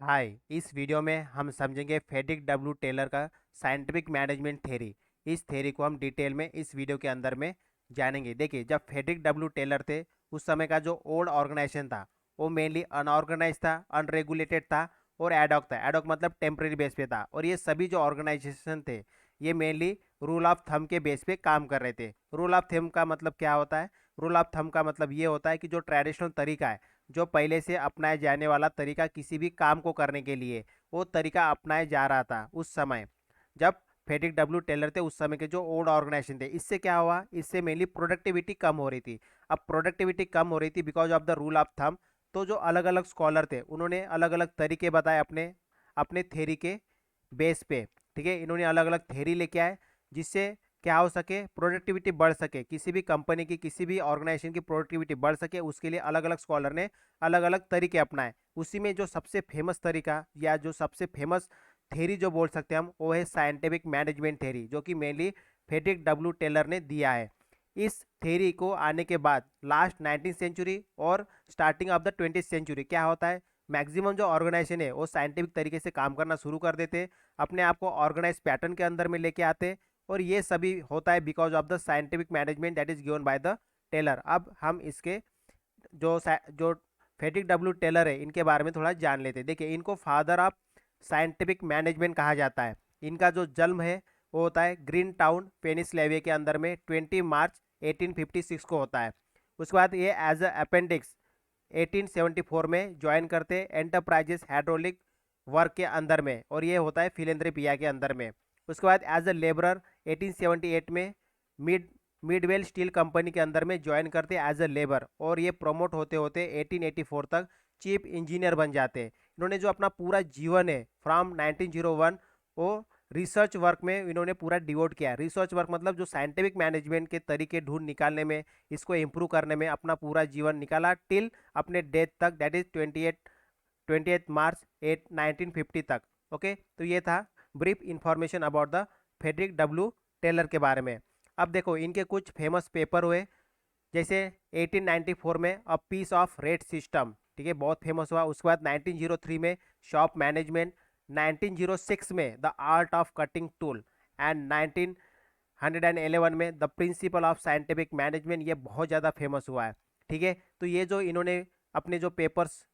हाय। इस वीडियो में हम समझेंगे फेड्रिक डब्ल्यू टेलर का साइंटिफिक मैनेजमेंट थ्योरी। इस थ्योरी को हम डिटेल में इस वीडियो के अंदर में जानेंगे। देखिए, जब फेड्रिक डब्ल्यू टेलर थे उस समय का जो ओल्ड ऑर्गेनाइजेशन था वो मेनली अनऑर्गेनाइज था, अनरेगुलेटेड था और एडॉक था। एडॉक मतलब टेम्परेरी बेस पे था। और ये सभी जो ऑर्गेनाइजेशन थे ये मेनली रूल ऑफ थंब के बेस पे काम कर रहे थे। रूल ऑफ थंब का मतलब क्या होता है? रूल ऑफ थंब का मतलब ये होता है कि जो ट्रेडिशनल तरीका है, जो पहले से अपनाया जाने वाला तरीका किसी भी काम को करने के लिए, वो तरीका अपनाया जा रहा था उस समय जब फेड्रिक डब्ल्यू टेलर थे। उस समय के जो ओल्ड ऑर्गेनाइजेशन थे, इससे क्या हुआ, इससे मेनली प्रोडक्टिविटी कम हो रही थी। अब प्रोडक्टिविटी कम हो रही थी because of the rule of thumb. तो जो अलग अलग स्कॉलर थे उन्होंने अलग अलग तरीके बताए अपने अपने थ्योरी के बेस पे। ठीक है, इन्होंने अलग अलग थ्योरी लेके आए जिससे क्या हो सके, प्रोडक्टिविटी बढ़ सके, किसी भी कंपनी की, किसी भी ऑर्गेनाइजेशन की प्रोडक्टिविटी बढ़ सके, उसके लिए अलग अलग स्कॉलर ने अलग अलग तरीके अपनाए। उसी में जो सबसे फेमस तरीका या जो सबसे फेमस थ्योरी जो बोल सकते हैं हम, वो है साइंटिफिक मैनेजमेंट थ्योरी, जो कि मेनली फेड्रिक डब्ल्यू टेलर ने दिया है। इस थ्योरी को आने के बाद लास्ट 19th सेंचुरी और starting of the 20th century क्या होता है, मैक्सिमम जो ऑर्गेनाइजेशन है वो साइंटिफिक तरीके से काम करना शुरू कर देते, अपने आप को ऑर्गेनाइज पैटर्न के अंदर में लेके आते। और ये सभी होता है because of the scientific management that is given by the Taylor. अब हम इसके जो फेड्रिक डब्ल्यू टेलर है इनके बारे में थोड़ा जान लेते हैं। देखिए, इनको फादर ऑफ साइंटिफिक मैनेजमेंट कहा जाता है। इनका जो जन्म है वो होता है ग्रीन टाउन पेनिसलेविया के अंदर में 20 मार्च 1856 को होता है। उसके बाद ये एज अ अपेंडिक्स 1874 में ज्वाइन करते एंटरप्राइजेस हाइड्रोलिक वर्क के अंदर में, और ये होता है फिलेंथ्रोपिया के अंदर में। उसके बाद एज अ लेबरर 1878 में मिड मिडवेल स्टील कंपनी के अंदर में ज्वाइन करते एज अ लेबर, और ये प्रमोट होते होते 1884 तक चीफ इंजीनियर बन जाते हैं। इन्होंने जो अपना पूरा जीवन है फ्रॉम 1901 वो रिसर्च वर्क में इन्होंने पूरा डिवोट किया है। रिसर्च वर्क मतलब जो साइंटिफिक मैनेजमेंट के तरीके ढूंढ निकालने में, इसको इम्प्रूव करने में अपना पूरा जीवन निकाला टिल अपने डेथ तक, दैट इज 28 मार्च 1950 तक। ओके, तो ये था brief information about the Frederick W Taylor के बारे में। अब देखो, इनके कुछ फेमस पेपर हुए, जैसे 1894 में a piece of rate system, ठीक है, बहुत फेमस हुआ। उसके बाद 1903 में शॉप मैनेजमेंट, 1906 में the art of cutting tool, and 1911 में the principal of scientific management. ये बहुत ज़्यादा फेमस हुआ है। ठीक है, तो ये जो इन्होंने अपने जो पेपर्स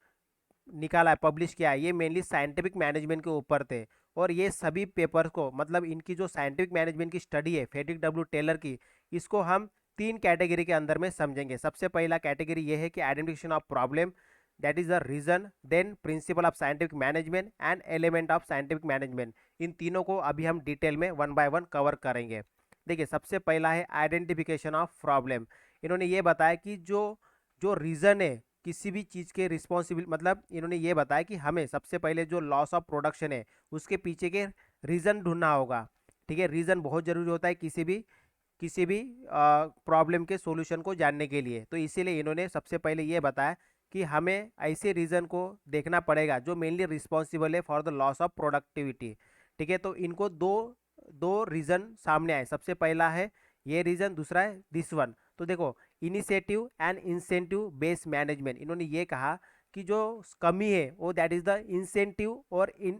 निकाला है, पब्लिश किया है, ये मेनली साइंटिफिक मैनेजमेंट के ऊपर थे। और ये सभी पेपर को, मतलब इनकी जो साइंटिफिक मैनेजमेंट की स्टडी है फेड्रिक डब्ल्यू टेलर की, इसको हम तीन कैटेगरी के अंदर में समझेंगे। सबसे पहला कैटेगरी ये है कि identification of problem, that is the reason, then principle of scientific management and element of scientific management. इन तीनों को अभी हम डिटेल में वन बाय वन कवर करेंगे। देखिए, सबसे पहला है आइडेंटिफिकेशन ऑफ प्रॉब्लम। इन्होंने ये बताया कि जो जो रीज़न है किसी भी चीज़ के रिस्पॉन्सिबिल, मतलब इन्होंने ये बताया कि हमें सबसे पहले जो लॉस ऑफ प्रोडक्शन है उसके पीछे के रीज़न ढूंढना होगा। ठीक है, रीज़न बहुत ज़रूरी होता है किसी भी प्रॉब्लम के सॉल्यूशन को जानने के लिए। तो इसीलिए इन्होंने सबसे पहले ये बताया कि हमें ऐसे रीज़न को देखना पड़ेगा जो मेनली रिस्पॉन्सिबल है for the loss of productivity. ठीक है, तो इनको दो दो रीज़न सामने आए। सबसे पहला है ये रीज़न, दूसरा है दिस वन। तो देखो, initiative and incentive based management, इन्होंने ये कहा कि जो कमी है वो दैट इज द इंसेंटिव और in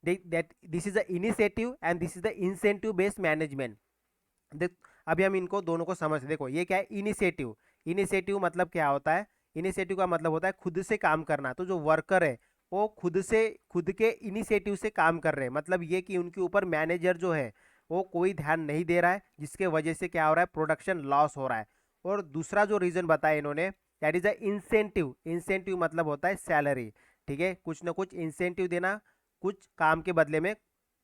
that this is the initiative and this is the incentive based management. देख, अभी हम इनको दोनों को समझते। देखो, ये क्या है, इनिशिएटिव। इनिशिएटिव मतलब क्या होता है? इनिशिएटिव का मतलब होता है खुद से काम करना। तो जो वर्कर है वो खुद के इनिशिएटिव से काम कर रहे हैं, मतलब ये कि उनके ऊपर मैनेजर जो है वो कोई ध्यान नहीं दे रहा है, जिसके वजह से क्या हो रहा है, प्रोडक्शन लॉस हो रहा है। और दूसरा जो रीजन बताया इन्होंने, that is a incentive. Incentive मतलब होता है सैलरी। ठीक है, कुछ ना कुछ इंसेंटिव देना, कुछ काम के बदले में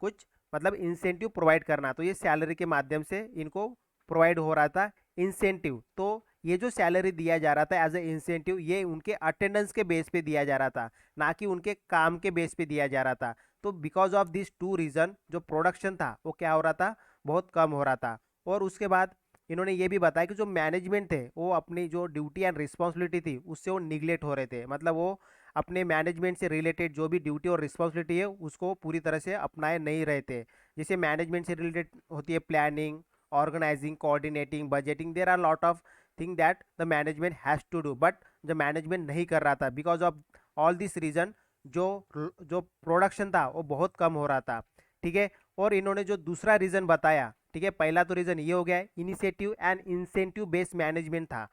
कुछ, मतलब इंसेंटिव प्रोवाइड करना। तो ये सैलरी के माध्यम से इनको प्रोवाइड हो रहा था इंसेंटिव। तो ये जो सैलरी दिया जा रहा था एज ए इंसेंटिव, ये उनके अटेंडेंस के बेस पे दिया जा रहा था, ना कि उनके काम के बेस पे दिया जा रहा था। तो because of this two reason जो प्रोडक्शन था वो क्या हो रहा था, बहुत कम हो रहा था। और उसके बाद इन्होंने ये भी बताया कि जो मैनेजमेंट थे वो अपनी जो ड्यूटी एंड रिस्पॉन्सिबिलिटी थी उससे वो निगलेक्ट हो रहे थे, मतलब वो अपने मैनेजमेंट से रिलेटेड जो भी ड्यूटी और रिस्पॉन्सिबिलिटी है उसको पूरी तरह से अपनाए नहीं रहे थे। जैसे मैनेजमेंट से रिलेटेड होती है planning, organizing, coordinating, budgeting, there are lot of thing that the management has to do, but जो मैनेजमेंट नहीं कर रहा था because of all this reason, जो प्रोडक्शन था वो बहुत कम हो रहा था, ठीक है। और इन्होंने जो दूसरा रीज़न बताया, ठीक है, पहला तो रीज़न ये हो गया है, initiative and incentive based management था।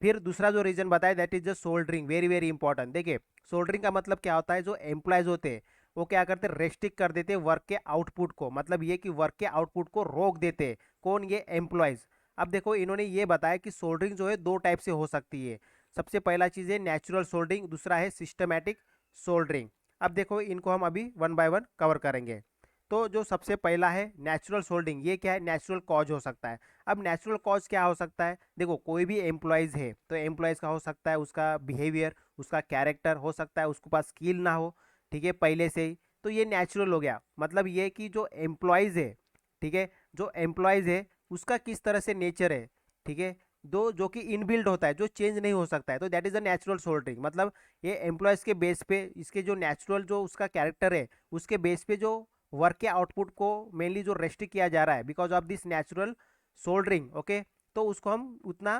फिर दूसरा जो रीजन बताया that is the soldering, very very important. देखिए सोल्डरिंग का मतलब क्या होता है, जो एम्प्लॉयज होते हैं वो क्या करते हैं, रेस्ट्रिक्ट कर देते हैं वर्क के आउटपुट को, मतलब ये कि वर्क के आउटपुट को रोक देते हैं। कौन, ये एम्प्लॉयज। अब देखो इन्होंने ये बताया कि सोल्डरिंग जो है दो टाइप से हो सकती है। सबसे पहला चीज़ है नेचुरल सोल्डरिंग, दूसरा है सिस्टमैटिक सोल्डरिंग। अब देखो इनको हम अभी वन बाय वन कवर करेंगे। तो जो सबसे पहला है नेचुरल सोल्डरिंग, ये क्या है, नेचुरल कॉज हो सकता है। अब नेचुरल कॉज क्या हो सकता है, देखो कोई भी एम्प्लॉयज़ है तो एम्प्लॉयज़ का हो सकता है उसका बिहेवियर, उसका कैरेक्टर, हो सकता है उसके पास स्किल ना हो, ठीक है, पहले से ही, तो ये नेचुरल हो गया। मतलब ये कि जो एम्प्लॉयज़ है, ठीक है, जो एम्प्लॉयज़ है उसका किस तरह से नेचर है, ठीक है, दो जो कि इनबिल्ड होता है, जो चेंज नहीं हो सकता है, तो that is the natural soldering. मतलब ये एम्प्लॉयज़ के बेस पे, इसके जो नेचुरल जो उसका कैरेक्टर है उसके बेस पे जो वर्क के आउटपुट को मेनली जो रेस्ट्रिक्ट किया जा रहा है because of this natural soldering, okay, तो उसको हम उतना,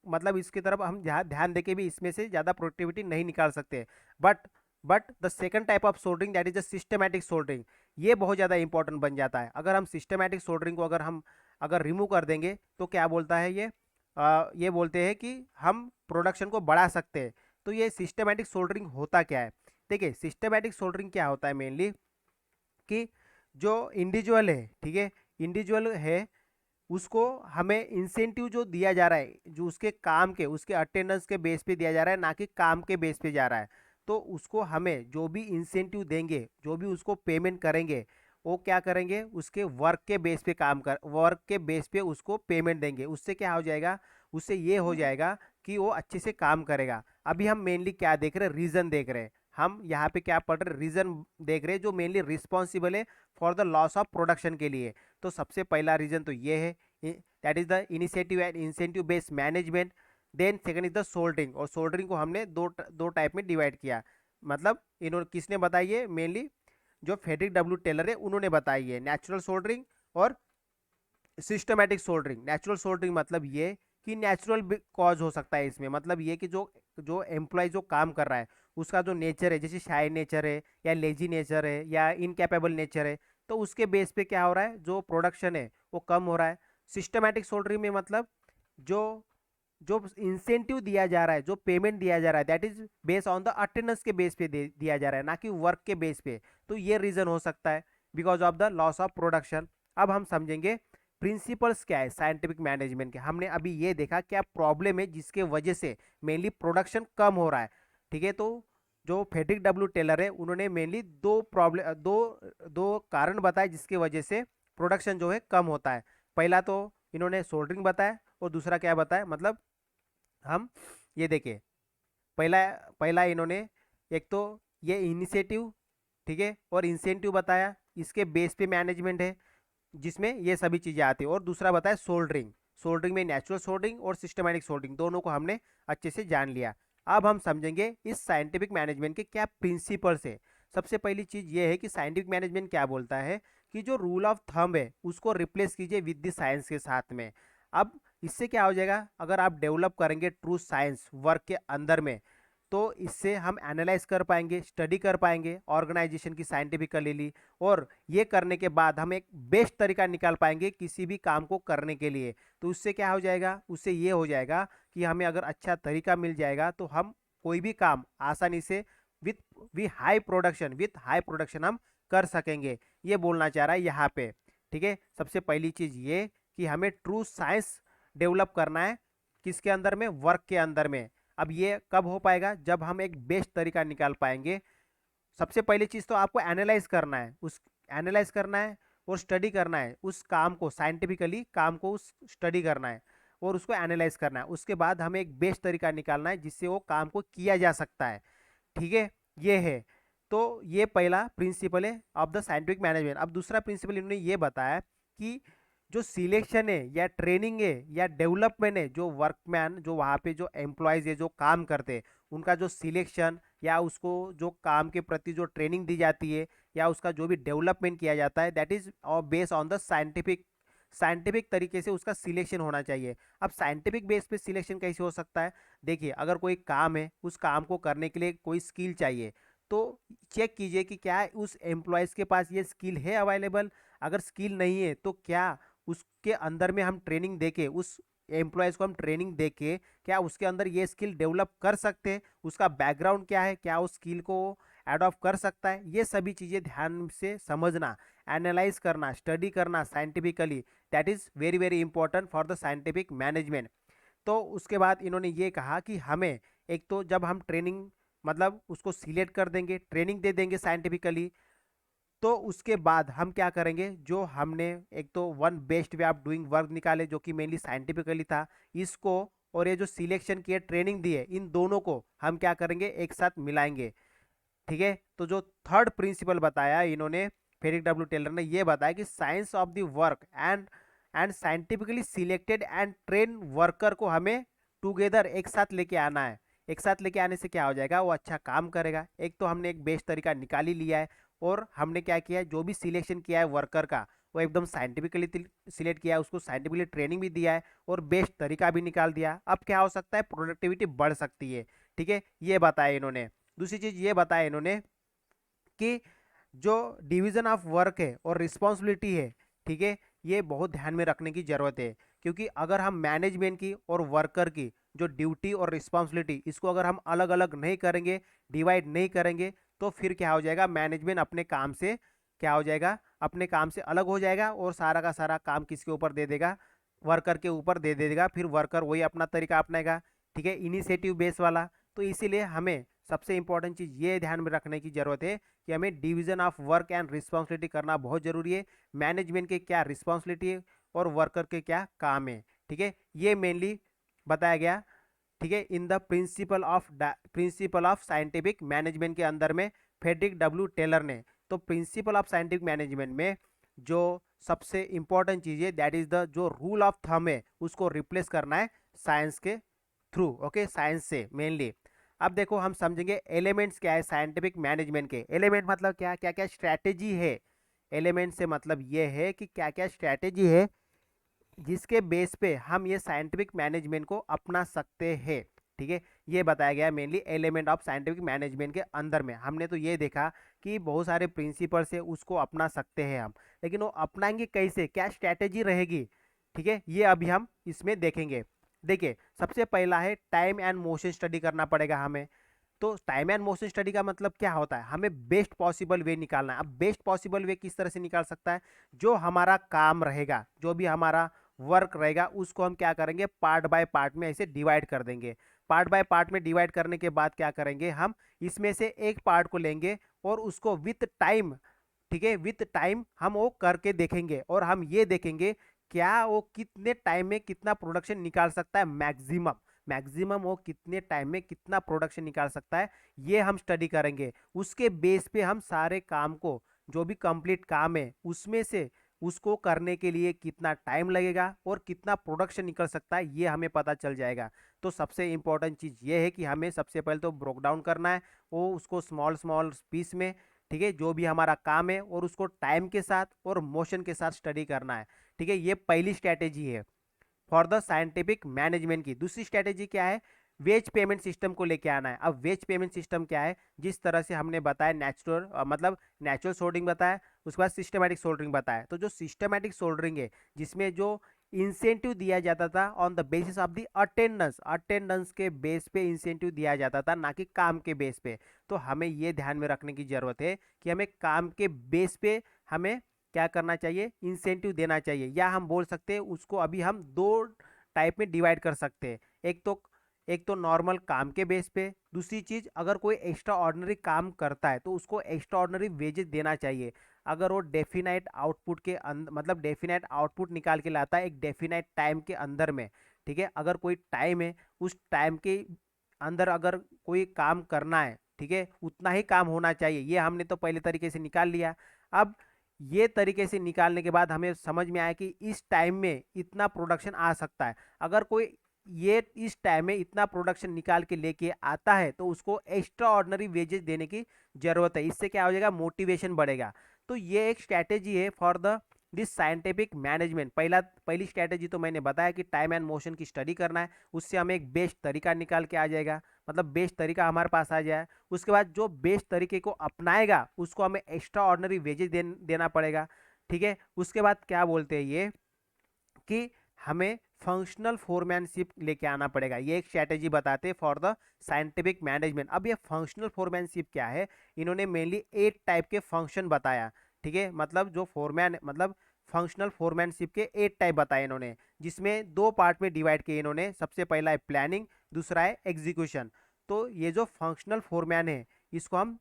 मतलब इसकी तरफ हम ध्यान देके भी इसमें से ज़्यादा प्रोडक्टिविटी नहीं निकाल सकते। But the second type of soldering that is the systematic soldering, ये बहुत ज़्यादा इंपॉर्टेंट बन जाता है। अगर हम सिस्टमैटिक सोल्डरिंग को अगर रिमूव कर देंगे तो क्या बोलता है ये बोलते हैं कि हम प्रोडक्शन को बढ़ा सकते हैं। तो ये सिस्टमैटिक सोल्डरिंग होता क्या है, देखिए सिस्टमैटिक सोल्डरिंग क्या होता है मेनली कि जो इंडिविजुअल है, ठीक है, इंडिविजुअल है उसको हमें इंसेंटिव जो दिया जा रहा है, जो उसके काम के, उसके अटेंडेंस के बेस पे दिया जा रहा है, ना कि काम के बेस पे जा रहा है। तो उसको हमें जो भी इंसेंटिव देंगे, जो भी उसको पेमेंट करेंगे, वो क्या करेंगे, उसके वर्क के बेस पे वर्क के बेस पे उसको पेमेंट देंगे। उससे क्या हो जाएगा, उससे ये हो जाएगा कि वो अच्छे से काम करेगा। अभी हम मेनली क्या देख रहे हैं, रीज़न देख रहे हैं। हम यहाँ पे क्या पढ़ रहे, रीज़न देख रहे हैं जो मेनली रिस्पॉन्सिबल है for the loss of production के लिए। तो सबसे पहला रीज़न तो ये है, that is the initiative and incentive based management. Then second is the soldering, और सोल्डरिंग को हमने दो टाइप में डिवाइड किया। मतलब इन्होंने किसने बताई है, मेनली जो फेडरिक डब्ल्यू टेलर है उन्होंने बताई है, नेचुरल सोल्डरिंग और सिस्टमैटिक सोल्डरिंग। नेचुरल सोल्डरिंग मतलब ये कि नेचुरल कॉज हो सकता है इसमें, मतलब ये कि जो जो एम्प्लॉय जो काम कर रहा है उसका जो नेचर है, जैसे शाय नेचर है या लेजी नेचर है या इनकैपेबल नेचर है, तो उसके बेस पे क्या हो रहा है, जो प्रोडक्शन है वो कम हो रहा है। सिस्टमैटिक सोल्डरिंग में मतलब जो जो इंसेंटिव दिया जा रहा है, जो पेमेंट दिया जा रहा है, that is based on the attendance के बेस पे दिया जा रहा है, ना कि वर्क के बेस पे। तो ये रीजन हो सकता है because of the loss of production. अब हम समझेंगे प्रिंसिपल्स क्या है साइंटिफिक मैनेजमेंट के। हमने अभी ये देखा क्या प्रॉब्लम है जिसके वजह से मेनली प्रोडक्शन कम हो रहा है, ठीक है। तो जो फेडरिक डब्ल्यू टेलर है उन्होंने मेनली दो कारण बताए जिसके वजह से प्रोडक्शन जो है कम होता है। पहला तो इन्होंने सोल्डरिंग बताया और दूसरा क्या बताया, मतलब हम ये देखिए, पहला पहला इन्होंने एक तो ये इनिशिएटिव, ठीक है, और इंसेंटिव बताया, इसके बेस पे मैनेजमेंट है जिसमें ये सभी चीज़ें आती है। और दूसरा बताया सोल्डरिंग, सोल्डरिंग में नेचुरल सोल्डरिंग और सिस्टमैटिक सोल्डरिंग दोनों को हमने अच्छे से जान लिया। अब हम समझेंगे इस साइंटिफिक मैनेजमेंट के क्या प्रिंसिपल्स है। सबसे पहली चीज़ ये है कि साइंटिफिक मैनेजमेंट क्या बोलता है कि जो रूल ऑफ थंब है उसको रिप्लेस कीजिए विद द साइंस के साथ में। अब इससे क्या हो जाएगा, अगर आप डेवलप करेंगे ट्रू साइंस वर्क के अंदर में, तो इससे हम एनालाइज कर पाएंगे, स्टडी कर पाएंगे ऑर्गेनाइजेशन की साइंटिफिकली, और ये करने के बाद हम एक बेस्ट तरीका निकाल पाएंगे किसी भी काम को करने के लिए। तो उससे क्या हो जाएगा, उससे ये हो जाएगा कि हमें अगर अच्छा तरीका मिल जाएगा तो हम कोई भी काम आसानी से विथ विथ हाई प्रोडक्शन हम कर सकेंगे। ये बोलना चाह रहा है यहाँ पे, ठीक है। सबसे पहली चीज़ ये कि हमें ट्रू साइंस डेवलप करना है, किसके अंदर में, वर्क के अंदर में। अब ये कब हो पाएगा, जब हम एक बेस्ट तरीका निकाल पाएंगे। सबसे पहली चीज़ तो आपको एनालाइज करना है और स्टडी करना है उस काम को, साइंटिफिकली काम को उस स्टडी करना है और उसको एनालाइज करना है। उसके बाद हमें एक बेस्ट तरीका निकालना है जिससे वो काम को किया जा सकता है, ठीक है। ये है, तो ये पहला प्रिंसिपल है ऑफ द साइंटिफिक मैनेजमेंट। अब दूसरा प्रिंसिपल इन्होंने ये बताया कि जो सिलेक्शन है या ट्रेनिंग है या डेवलपमेंट है, जो वर्कमैन, जो वहाँ पे जो एम्प्लॉयज़ है जो काम करते हैं, उनका जो सिलेक्शन या उसको जो काम के प्रति जो ट्रेनिंग दी जाती है या उसका जो भी डेवलपमेंट किया जाता है, that is based on the scientific तरीके से उसका सिलेक्शन होना चाहिए। अब साइंटिफिक बेस पे सिलेक्शन कैसे हो सकता है, देखिए अगर कोई काम है, उस काम को करने के लिए कोई स्किल चाहिए, तो चेक कीजिए कि क्या उस एम्प्लॉयज़ के पास ये स्किल है अवेलेबल। अगर स्किल नहीं है तो क्या उसके अंदर में हम ट्रेनिंग देके उस एम्प्लॉयज़ को हम ट्रेनिंग देके क्या उसके अंदर ये स्किल डेवलप कर सकते हैं, उसका बैकग्राउंड क्या है, क्या उस स्किल को एडॉप्ट कर सकता है, ये सभी चीज़ें ध्यान से समझना, एनालाइज करना, स्टडी करना scientifically, that is very very important for the scientific management. तो उसके बाद इन्होंने ये कहा कि हमें एक तो जब हम ट्रेनिंग मतलब उसको सिलेक्ट कर देंगे, ट्रेनिंग दे देंगे साइंटिफिकली, तो उसके बाद हम क्या करेंगे, जो हमने एक तो one best way of doing work निकाले जो कि मेनली साइंटिफिकली था, इसको और ये जो सिलेक्शन किए ट्रेनिंग दिए, इन दोनों को हम क्या करेंगे, एक साथ मिलाएंगे। ठीक है, तो जो थर्ड प्रिंसिपल बताया इन्होंने, फेरिक डब्ल्यू टेलर ने ये बताया कि science of the work and scientifically selected and train worker को हमें टुगेदर एक साथ लेके आना है। एक साथ लेके आने से क्या हो जाएगा, वो अच्छा काम करेगा। एक तो हमने एक बेस्ट तरीका निकाल ही लिया है, और हमने क्या किया है, जो भी सिलेक्शन किया है वर्कर का वो एकदम साइंटिफिकली सिलेक्ट किया है, उसको साइंटिफिकली ट्रेनिंग भी दिया है और बेस्ट तरीका भी निकाल दिया। अब क्या हो सकता है, प्रोडक्टिविटी बढ़ सकती है। ठीक है, ये बताया इन्होंने। दूसरी चीज ये बताया इन्होंने कि जो डिवीजन ऑफ वर्क है और रिस्पॉन्सिबिलिटी है, ठीक है, ये बहुत ध्यान में रखने की जरूरत है। क्योंकि अगर हम मैनेजमेंट की और वर्कर की जो ड्यूटी और रिस्पॉन्सिबिलिटी, इसको अगर हम अलग अलग नहीं करेंगे, डिवाइड नहीं करेंगे, तो फिर क्या हो जाएगा, मैनेजमेंट अपने काम से क्या हो जाएगा, अपने काम से अलग हो जाएगा और सारा का सारा काम किसके ऊपर दे देगा, वर्कर के ऊपर दे देगा। फिर वर्कर वही अपना तरीका अपनाएगा, ठीक है, इनिशिएटिव बेस वाला। तो इसीलिए हमें सबसे इंपॉर्टेंट चीज़ ये ध्यान में रखने की ज़रूरत है कि हमें division of work and responsibility करना बहुत ज़रूरी है। मैनेजमेंट के क्या रिस्पॉन्सिबिलिटी है और वर्कर के क्या काम है, ठीक है, ये मेनली बताया गया। ठीक है, in the principal of scientific management के अंदर में फेडरिक डब्ल्यू टेलर ने। तो प्रिंसिपल ऑफ साइंटिफिक मैनेजमेंट में जो सबसे इंपॉर्टेंट चीज़ है, दैट इज द जो रूल ऑफ थंब है, उसको रिप्लेस करना है साइंस के थ्रू। ओके, साइंस से मेनली। अब देखो हम समझेंगे एलिमेंट्स क्या है साइंटिफिक मैनेजमेंट के। एलिमेंट मतलब क्या, क्या क्या स्ट्रैटेजी है। एलिमेंट से मतलब ये है कि क्या क्या स्ट्रैटेजी है जिसके बेस पे हम ये साइंटिफिक मैनेजमेंट को अपना सकते हैं। ठीक है, ये बताया गया mainly element of scientific management के अंदर में। हमने तो ये देखा कि बहुत सारे प्रिंसिपल्स है, उसको अपना सकते हैं हम, लेकिन वो अपनाएंगे कैसे, क्या स्ट्रैटेजी रहेगी, ठीक है, ये अभी हम इसमें देखेंगे। देखिए, सबसे पहला है टाइम एंड मोशन स्टडी करना पड़ेगा हमें। तो टाइम एंड मोशन स्टडी का मतलब क्या होता है, हमें बेस्ट पॉसिबल वे निकालना है। अब बेस्ट पॉसिबल वे किस तरह से निकाल सकता है, जो हमारा काम रहेगा, जो भी हमारा वर्क रहेगा, उसको हम क्या करेंगे, पार्ट बाय पार्ट में ऐसे डिवाइड कर देंगे। पार्ट बाय पार्ट में डिवाइड करने के बाद क्या करेंगे, हम इसमें से एक पार्ट को लेंगे और उसको विथ टाइम, ठीक है, विथ टाइम हम वो करके देखेंगे और हम ये देखेंगे क्या वो कितने टाइम में कितना प्रोडक्शन निकाल सकता है, मैक्सिमम मैक्सिमम वो कितने टाइम में कितना प्रोडक्शन निकाल सकता है, ये हम स्टडी करेंगे। उसके बेस पे हम सारे काम को, जो भी कंप्लीट काम है उसमें से उसको करने के लिए कितना टाइम लगेगा और कितना प्रोडक्शन निकल सकता है, ये हमें पता चल जाएगा। तो सबसे इंपॉर्टेंट चीज़ ये है कि हमें सबसे पहले तो ब्रोक डाउन करना है वो उसको स्मॉल स्मॉल पीस में, ठीक है, जो भी हमारा काम है, और उसको टाइम के साथ और मोशन के साथ स्टडी करना है। ठीक है, ये पहली स्ट्रैटेजी है फॉर द साइंटिफिक मैनेजमेंट की। दूसरी स्ट्रैटेजी क्या है, वेज पेमेंट सिस्टम को लेके आना है। अब वेज पेमेंट सिस्टम क्या है, जिस तरह से हमने बताया नेचुरल मतलब नेचुरल सोल्डरिंग बताया, उसके बाद सिस्टमैटिक सोल्डरिंग बताया। तो जो सिस्टमैटिक सोल्डरिंग है, जिसमें जो इंसेंटिव दिया जाता था on the basis of the attendance, attendance के बेस पे इंसेंटिव दिया जाता था, ना कि काम के बेस पे। तो हमें ये ध्यान में रखने की जरूरत है कि हमें काम के बेस पे हमें क्या करना चाहिए, इंसेंटिव देना चाहिए। या हम बोल सकते हैं उसको अभी हम दो टाइप में डिवाइड कर सकते हैं। एक तो नॉर्मल काम के बेस पे, दूसरी चीज़ अगर कोई एक्स्ट्रा ऑर्डिनरी काम करता है तो उसको एक्स्ट्रा ऑर्डिनरी वेजेस देना चाहिए। अगर वो डेफिनाइट आउटपुट के अंदर, मतलब डेफिनाइट आउटपुट निकाल के लाता है एक डेफिनाइट टाइम के अंदर में, ठीक है, अगर कोई टाइम है, उस टाइम के अंदर अगर कोई काम करना है, ठीक है, उतना ही काम होना चाहिए। ये हमने तो पहले तरीके से निकाल लिया। अब ये तरीके से निकालने के बाद हमें समझ में आया कि इस टाइम में इतना प्रोडक्शन आ सकता है। अगर कोई ये इस टाइम में इतना प्रोडक्शन निकाल के लेके आता है तो उसको एक्स्ट्रा ऑर्डिनरी वेजेस देने की जरूरत है। इससे क्या हो जाएगा, मोटिवेशन बढ़ेगा। तो ये एक स्ट्रैटेजी है for the this scientific management, पहली स्ट्रैटेजी तो मैंने बताया कि टाइम एंड मोशन की स्टडी करना है, उससे हमें एक बेस्ट तरीका निकाल के आ जाएगा, मतलब बेस्ट तरीका हमारे पास आ जाए। उसके बाद जो बेस्ट तरीके को अपनाएगा उसको हमें एक्स्ट्रा ऑर्डिनरी वेजेस देना पड़ेगा। ठीक है, उसके बाद क्या बोलते हैं ये कि हमें फंक्शनल फोरमैनशिप लेके आना पड़ेगा, ये एक स्ट्रैटेजी बताते हैं फॉर द साइंटिफिक मैनेजमेंट। अब ये फंक्शनल फोरमैनशिप क्या है, इन्होंने मेनली 8 टाइप के फंक्शन बताया। ठीक है, मतलब जो फोरमैन मतलब फंक्शनल फोरमैनशिप के 8 टाइप बताए इन्होंने, जिसमें 2 पार्ट में डिवाइड किए इन्होंने। सबसे पहला है प्लानिंग, दूसरा है एग्जीक्यूशन। तो ये जो फंक्शनल फोरमैन है इसको हम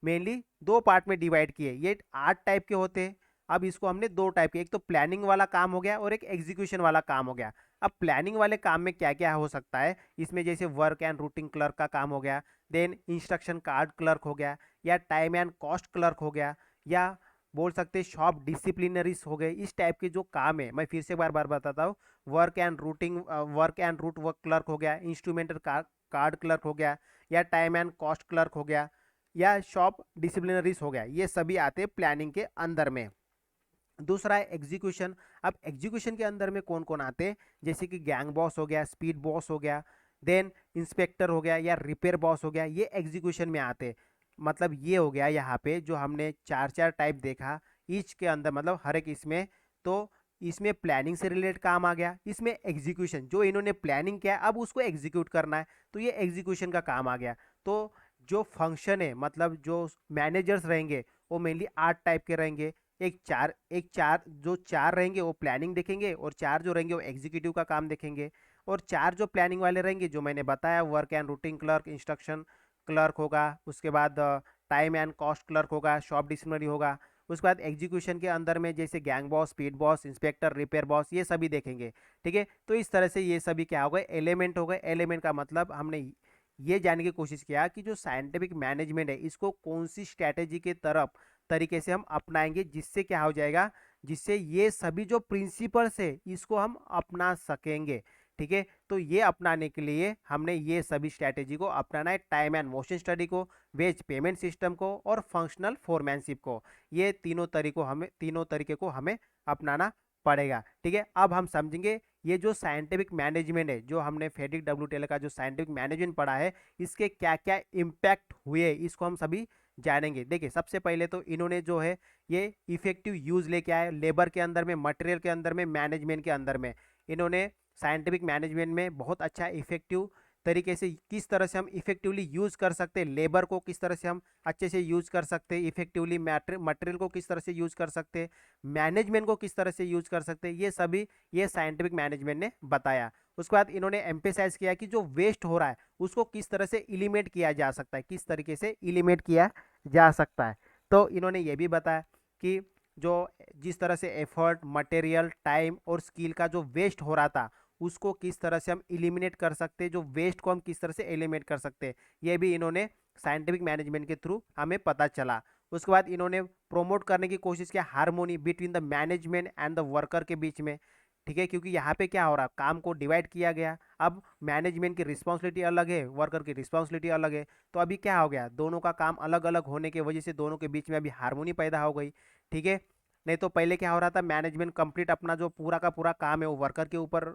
मेनली 2 पार्ट में डिवाइड किए, ये 8 टाइप के होते हैं। अब इसको हमने 2 टाइप के, एक तो प्लानिंग वाला काम हो गया और एक एग्जीक्यूशन वाला काम हो गया। अब प्लानिंग वाले काम में क्या क्या हो सकता है इसमें, जैसे वर्क एंड रूटिंग क्लर्क का काम हो गया, देन इंस्ट्रक्शन कार्ड क्लर्क हो गया, या टाइम एंड कॉस्ट क्लर्क हो गया, या बोल सकते हैं शॉप डिसिप्लिनरीज हो गए। इस टाइप के जो काम है, मैं फिर से बार बार बताता हूँ, work and root work clerk हो गया, इंस्ट्रूमेंटल कार्ड क्लर्क हो गया, या टाइम एंड कॉस्ट क्लर्क हो गया, या शॉप डिसिप्लिनरीज हो गया, ये सभी आते हैं प्लानिंग के अंदर में। दूसरा है एग्जीक्यूशन। अब एग्जीक्यूशन के अंदर में कौन कौन आते हैं, जैसे कि गैंग बॉस हो गया, स्पीड बॉस हो गया, देन इंस्पेक्टर हो गया, या रिपेयर बॉस हो गया, ये एग्जीक्यूशन में आते हैं। मतलब ये हो गया यहाँ पे जो हमने चार चार टाइप देखा, ईच के अंदर मतलब हर एक इसमें, तो इसमें प्लानिंग से रिलेटेड काम आ गया, इसमें एग्जीक्यूशन जो इन्होंने प्लानिंग किया अब उसको एग्जीक्यूट करना है, तो ये एग्जीक्यूशन का काम आ गया। तो जो फंक्शन है मतलब जो मैनेजर्स रहेंगे वो मेनली 8 टाइप के रहेंगे। एक चार जो चार रहेंगे वो प्लानिंग देखेंगे, और चार जो रहेंगे वो एग्जीक्यूटिव का काम देखेंगे। और चार जो प्लानिंग वाले रहेंगे जो मैंने बताया, work and routine clerk, instruction clerk होगा, उसके बाद टाइम एंड कॉस्ट क्लर्क होगा, शॉप डिसिप्लिनरी होगा। उसके बाद एग्जीक्यूशन के अंदर में जैसे gang boss, speed boss, inspector, repair boss, ये सभी देखेंगे। ठीक है, तो इस तरह से ये सभी क्या हो गए, एलिमेंट हो गए। एलिमेंट का मतलब हमने ये जानने की कोशिश किया कि जो साइंटिफिक मैनेजमेंट है इसको कौन सी स्ट्रैटेजी के तरफ तरीके से हम अपनाएंगे, जिससे क्या हो जाएगा, जिससे ये सभी जो प्रिंसिपल्स है इसको हम अपना सकेंगे। ठीक है, तो ये अपनाने के लिए हमने ये सभी स्ट्रैटेजी को अपनाना है, टाइम एंड मोशन स्टडी को, वेज पेमेंट सिस्टम को, और फंक्शनल फोरमैनशिप को। ये तीनों तरीके को हमें अपनाना पड़ेगा। ठीक है, अब हम समझेंगे ये जो साइंटिफिक मैनेजमेंट है, जो हमने फेड्रिक डब्ल्यू टेलर का जो साइंटिफिक मैनेजमेंट पढ़ा है, इसके क्या क्या इम्पैक्ट हुए इसको हम सभी जानेंगे। देखिए, सबसे पहले तो इन्होंने जो है ये इफेक्टिव यूज लेके आए, लेबर के अंदर में, मटेरियल के अंदर में, मैनेजमेंट के अंदर में। इन्होंने साइंटिफिक मैनेजमेंट में बहुत अच्छा इफेक्टिव तरीके से किस तरह से हम इफेक्टिवली यूज कर सकते हैं, लेबर को किस तरह से हम अच्छे से यूज कर सकते हैं इफेक्टिवली, मटेरियल को किस तरह से यूज कर सकते हैं, मैनेजमेंट को किस तरह से यूज कर सकते हैं, ये सभी ये साइंटिफिक मैनेजमेंट ने बताया। उसके बाद इन्होंने एम्फेसाइज किया कि जो वेस्ट हो रहा है उसको किस तरह से एलिमिनेट किया जा सकता है, किस तरीके से एलिमिनेट किया जा सकता है। तो इन्होंने ये भी बताया कि जो जिस तरह से एफर्ट, मटेरियल, टाइम और स्किल का जो वेस्ट हो रहा था उसको किस तरह से हम एलिमिनेट कर सकते हैं, जो वेस्ट को हम किस तरह से एलिमिनेट कर सकते हैं, ये भी इन्होंने साइंटिफिक मैनेजमेंट के थ्रू हमें पता चला। उसके बाद इन्होंने प्रोमोट करने की कोशिश किया harmony between the management and the worker के बीच में। ठीक है, क्योंकि यहाँ पे क्या हो रहा है, काम को डिवाइड किया गया, अब मैनेजमेंट की रिस्पॉन्सिबिलिटी अलग है, वर्कर की रिस्पॉन्सिबिलिटी अलग है, तो अभी क्या हो गया, दोनों का काम अलग अलग होने की वजह से दोनों के बीच में अभी हार्मोनी पैदा हो गई। ठीक है, नहीं तो पहले क्या हो रहा था, मैनेजमेंट कंप्लीट अपना जो पूरा का पूरा काम है वो वर्कर के ऊपर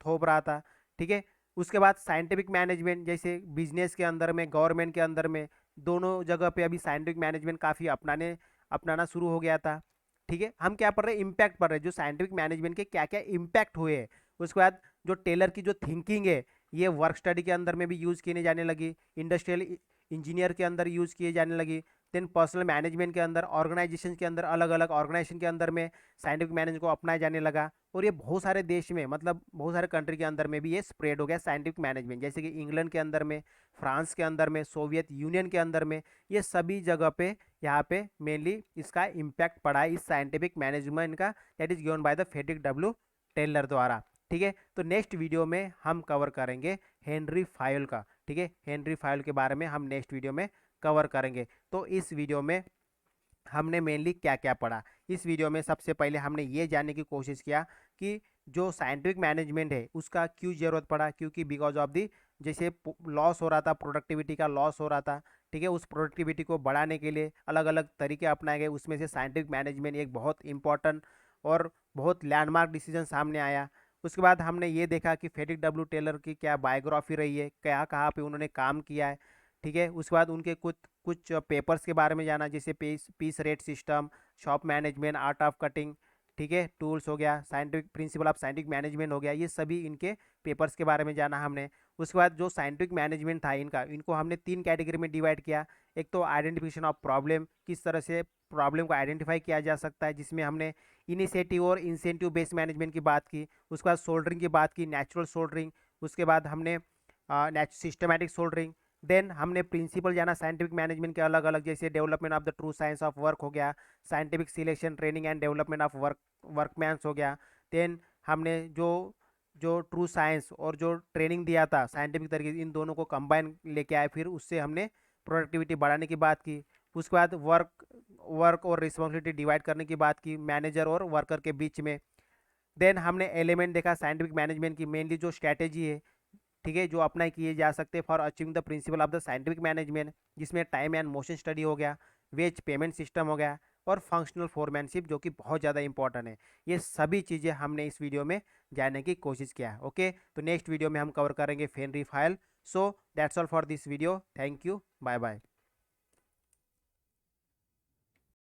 थोप रहा था। ठीक है, उसके बाद साइंटिफिक मैनेजमेंट जैसे बिजनेस के अंदर में, गवर्नमेंट के अंदर में, दोनों जगह पे अभी साइंटिफिक मैनेजमेंट काफ़ी अपनाना शुरू हो गया था। ठीक है, हम क्या पढ़ रहे हैं, इम्पैक्ट पढ़ रहे हैं, जो साइंटिफिक मैनेजमेंट के क्या क्या इम्पैक्ट हुए हैं। उसके बाद जो टेलर की जो थिंकिंग है ये वर्क स्टडी के अंदर में भी यूज़ किए जाने लगी, इंडस्ट्रियल इंजीनियर के अंदर यूज़ किए जाने लगी, देन पर्सनल मैनेजमेंट के अंदर, ऑर्गेनाइजेशन के अंदर, अलग अलग ऑर्गेनाइजेशन के अंदर में साइंटिफिक मैनेजमेंट को अपनाया जाने लगा। और ये बहुत सारे देश में मतलब बहुत सारे कंट्री के अंदर में भी ये स्प्रेड हो गया साइंटिफिक मैनेजमेंट, जैसे कि इंग्लैंड के अंदर में, फ्रांस के अंदर में, सोवियत यूनियन के अंदर में, ये सभी जगह पे यहाँ पे मेनली इसका इम्पैक्ट पड़ा है इस साइंटिफिक मैनेजमेंट का, that is given by the Frederick W Taylor द्वारा। ठीक है, तो नेक्स्ट वीडियो में हम कवर करेंगे हेनरी फायोल का। ठीक है, हेनरी फायोल के बारे में हम नेक्स्ट वीडियो में कवर करेंगे। तो इस वीडियो में हमने मेनली क्या क्या पढ़ा, इस वीडियो में सबसे पहले हमने ये जानने की कोशिश किया कि जो साइंटिफिक मैनेजमेंट है उसका क्यों ज़रूरत पड़ा, क्योंकि बिकॉज ऑफ दी जैसे लॉस हो रहा था, प्रोडक्टिविटी का लॉस हो रहा था। ठीक है, उस प्रोडक्टिविटी को बढ़ाने के लिए अलग अलग तरीके अपनाए गए, उसमें से साइंटिफिक मैनेजमेंट एक बहुत इंपॉर्टेंट और बहुत लैंडमार्क डिसीजन सामने आया। उसके बाद हमने ये देखा कि फेड्रिक डब्ल्यू टेलर की क्या बायोग्राफी रही है, क्या कहाँ पे उन्होंने काम किया है, ठीक है। उसके बाद उनके कुछ कुछ पेपर्स के बारे में जाना, जैसे piece piece rate system, shop management, art of cutting, ठीक है, टूल्स हो गया, scientific principle of scientific management हो गया, ये सभी इनके पेपर्स के बारे में जाना हमने। उसके बाद जो साइंटिफिक मैनेजमेंट था इनको हमने 3 कैटेगरी में डिवाइड किया। एक तो आइडेंटिफिकेशन ऑफ प्रॉब्लम, किस तरह से प्रॉब्लम को आइडेंटिफाई किया जा सकता है, जिसमें हमने इनिशिएटिव और इंसेंटिव बेस्ड मैनेजमेंट की बात की। उसके बाद सोल्डरिंग की बात की, नेचुरल सोल्डरिंग। उसके बाद हमने सिस्टमैटिक सोल्डरिंग। देन हमने प्रिंसिपल जाना साइंटिफिक मैनेजमेंट के अलग अलग, जैसे development of the true science of work हो गया, scientific selection, training and development of workmen हो गया। देन हमने जो जो ट्रू साइंस और जो ट्रेनिंग दिया था साइंटिफिक तरीके से, इन दोनों को कंबाइन लेके आए, फिर उससे हमने प्रोडक्टिविटी बढ़ाने की बात की। उसके बाद वर्क वर्क और रिस्पॉन्सिबिलिटी डिवाइड करने की बात की मैनेजर और वर्कर के बीच में। देन हमने एलिमेंट देखा साइंटिफिक मैनेजमेंट की, मेनली जो स्ट्रैटेजी है, ठीक है, जो अप्लाई किए जा सकते हैं for achieving the principle of the scientific management, जिसमें टाइम एंड मोशन स्टडी हो गया, वेज पेमेंट सिस्टम हो गया, और फंक्शनल फोरमैनशिप, जो कि बहुत ज़्यादा इंपॉर्टेंट है। ये सभी चीज़ें हमने इस वीडियो में जानने की कोशिश किया है। ओके, तो नेक्स्ट वीडियो में हम कवर करेंगे फेनरी फाइल। So that's all for this video. Thank you, bye bye.